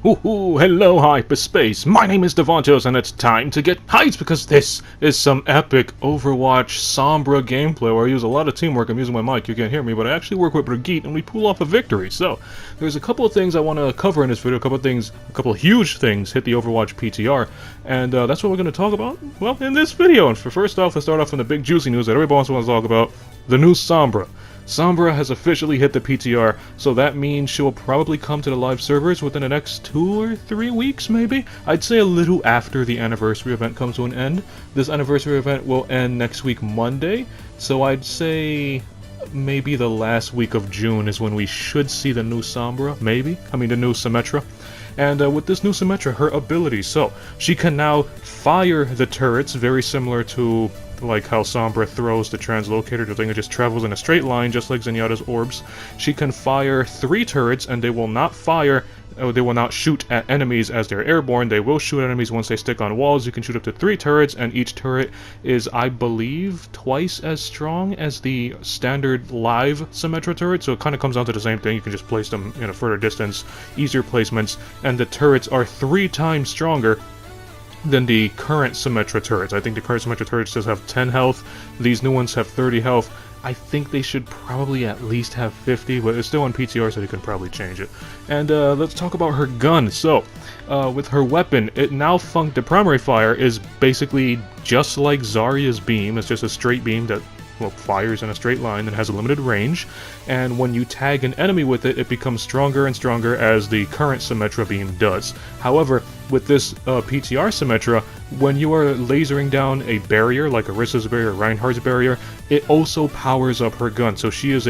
Ooh, hello hyperspace, my name is Davontos and it's time to get hyped because this is some epic Overwatch Sombra gameplay where I use a lot of teamwork. I'm using my mic, you can't hear me, but I actually work with Brigitte and we pull off a victory. So, there's a couple of things I want to cover in this video, a couple of huge things hit the Overwatch PTR, and that's what we're going to talk about, well, in this video. And first off, let's start off in the big juicy news that everybody wants to talk about, the new Sombra. Sombra has officially hit the PTR, so that means she will probably come to the live servers within the next 2 or 3 weeks, maybe? I'd say a little after the anniversary event comes to an end. This anniversary event will end next week Monday, so I'd say maybe the last week of June is when we should see the new Sombra, maybe? I mean the new Symmetra. And with this new Symmetra, her ability, so she can now fire the turrets, very similar to like how Sombra throws the translocator, the thing that just travels in a straight line, just like Zenyatta's orbs. She can fire 3 turrets, and they will not shoot at enemies as they're airborne. They will shoot at enemies once they stick on walls. You can shoot up to 3 turrets, and each turret is, I believe, twice as strong as the standard live Symmetra turret, so it kind of comes down to the same thing. You can just place them in a further distance, easier placements, and the turrets are 3 times stronger than the current Symmetra turrets. I think the current Symmetra turrets just have 10 health, these new ones have 30 health. I think they should probably at least have 50, but it's still on PTR, so you can probably change it. And let's talk about her gun. So, with her weapon, the primary fire is basically just like Zarya's beam. It's just a straight beam that, well, fires in a straight line and has a limited range, and when you tag an enemy with it, it becomes stronger and stronger as the current Symmetra beam does. However, with this PTR Symmetra, when you are lasering down a barrier, like Orissa's barrier, Reinhardt's barrier, it also powers up her gun, so she is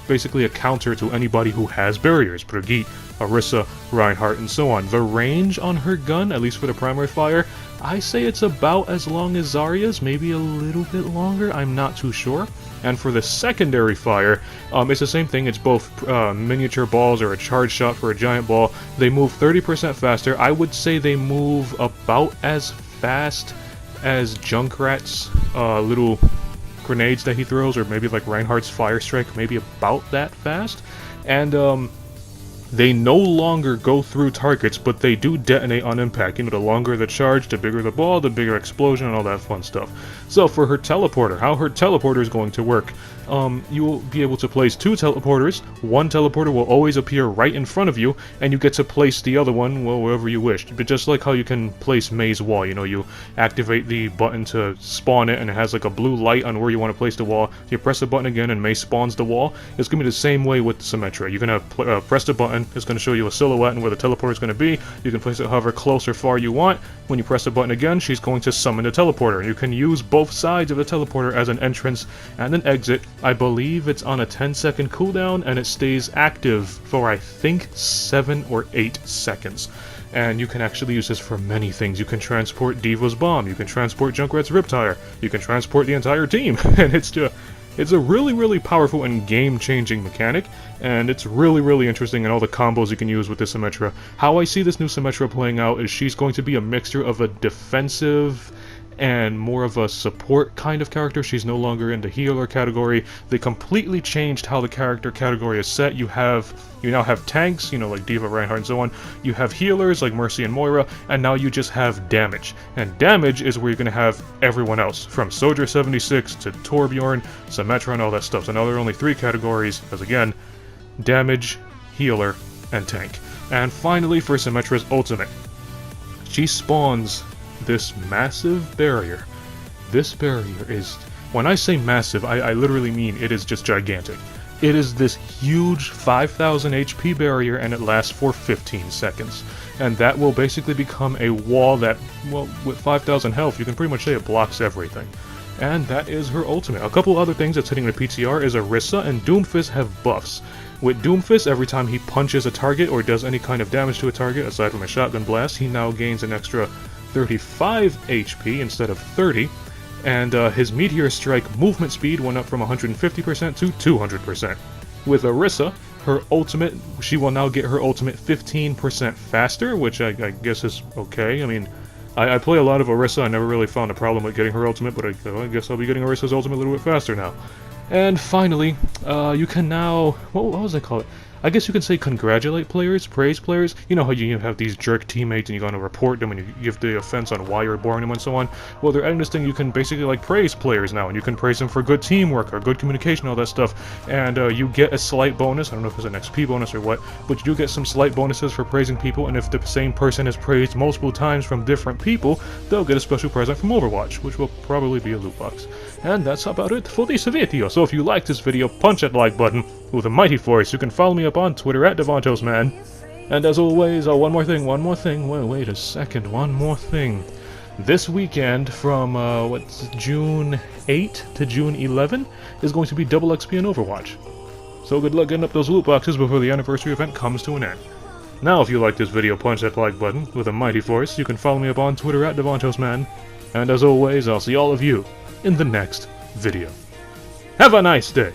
basically a counter to anybody who has barriers, Brigitte, Orisa, Reinhardt, and so on. The range on her gun, at least for the primary fire, I say it's about as long as Zarya's, maybe a little bit longer, I'm not too sure. And for the secondary fire, it's the same thing. It's both miniature balls or a charge shot for a giant ball. They move 30% faster. I would say they move about as fast as Junkrat's little grenades that he throws, or maybe like Reinhardt's Fire Strike, maybe about that fast. And they no longer go through targets, but they do detonate on impact. You know, the longer the charge, the bigger the ball, the bigger explosion, and all that fun stuff. So for her teleporter, how her teleporter is going to work, you will be able to place 2 teleporters. One teleporter will always appear right in front of you, and you get to place the other one, well, wherever you wish. But just like how you can place Maze Wall, you know, you activate the button to spawn it, and it has like a blue light on where you want to place the wall. You press the button again, and Maze spawns the wall. It's going to be the same way with the Symmetra. You're going to press the button, it's going to show you a silhouette and where the teleporter is going to be. You can place it however close or far you want. When you press the button again, she's going to summon the teleporter. You can use both sides of the teleporter as an entrance and an exit. I believe it's on a 10-second cooldown, and it stays active for, I think, 7 or 8 seconds. And you can actually use this for many things. You can transport Diva's bomb, you can transport Junkrat's Riptire, you can transport the entire team, and it's a really, really powerful and game-changing mechanic, and it's really, really interesting in all the combos you can use with this Symmetra. How I see this new Symmetra playing out is she's going to be a mixture of a defensive and more of a support kind of character. She's no longer in the healer category. They completely changed how the character category is set. You now have tanks, you know, like Diva, Reinhardt, and so on. You have healers like Mercy and Moira, and now you just have damage. And damage is where you're going to have everyone else, from Soldier 76 to Torbjorn, Symmetra, and all that stuff. So now there are only 3 categories, as again, damage, healer, and tank. And finally, for Symmetra's ultimate, she spawns this massive barrier. This barrier is, when I say massive, I literally mean it is just gigantic. It is this huge 5000 HP barrier, and it lasts for 15 seconds. And that will basically become a wall that, well, with 5000 health, you can pretty much say it blocks everything. And that is her ultimate. A couple other things that's hitting the PTR is Orisa and Doomfist have buffs. With Doomfist, every time he punches a target or does any kind of damage to a target, aside from a shotgun blast, he now gains an extra 35 HP instead of 30, and his Meteor Strike movement speed went up from 150% to 200%. With Orisa, her ultimate, she will now get her ultimate 15% faster, which I guess is okay. I mean, I play a lot of Orisa, I never really found a problem with getting her ultimate, but I guess I'll be getting Orisa's ultimate a little bit faster now. And finally, you can now, what was I call it? I guess you can say congratulate players, praise players. You know how you have these jerk teammates and you're going to report them and you give the offense on why you're boring them and so on? Well, they're adding this thing you can basically like praise players now, and you can praise them for good teamwork or good communication, all that stuff, and you get a slight bonus. I don't know if it's an XP bonus or what, but you do get some slight bonuses for praising people, and if the same person is praised multiple times from different people, they'll get a special present from Overwatch, which will probably be a loot box. And that's about it for this video. So if you liked this video, punch that like button with a mighty force. You can follow me up on Twitter at Davontos, man. And as always, one more thing. Wait a second, one more thing. This weekend from, June 8 to June 11 is going to be double XP in Overwatch. So good luck getting up those loot boxes before the anniversary event comes to an end. Now if you like this video, punch that like button with a mighty force. You can follow me up on Twitter at Davontos, man. And as always, I'll see all of you in the next video. Have a nice day!